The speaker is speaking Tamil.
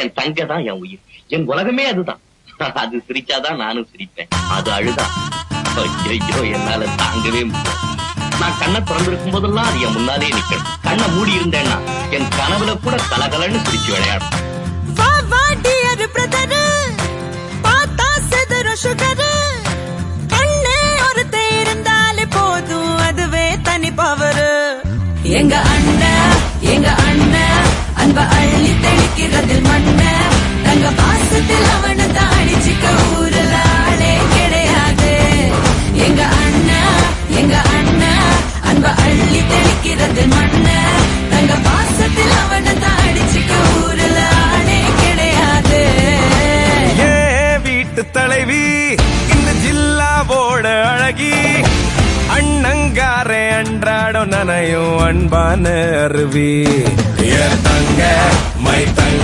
என் தங்க தான் என் உயிர், என் உலகமே அதுதான். அது சிரிச்சாதான் நானும் சிரிப்பேன், அது அழுதா ஐயோ என்னால தாங்கவே முடியாது. நான் கண்ணை திறந்திருக்கும் போதெல்லாம் அது என் முன்னாலே நிக்கணும். கண்ணை மூடி இருந்தேன்னா என் கனவுல கூட கலகலன்னு சிரிச்சு விளையாடும். எங்க அண்ணன் அன்ப அள்ளி தெளிக்கிறதில் மண்ண தங்க பாசத்தில் அவனை தான் அடிச்சுக்க ஊரல ஆளே கிடையாது. எங்க அண்ணன் அன்ப அள்ளி தெளிக்கிறதில் மண்ண தங்க பாசத்தில் அவனை தான் அடிச்சுக்க ஊரல ஆளே கிடையாது. ஏ வீட்டு தலைவி இந்த ஜில்லாவோட அழகி, அண்ணங்காரே அன்றாடம் நனையும் அன்பான அருவி. தங்க மை தங்க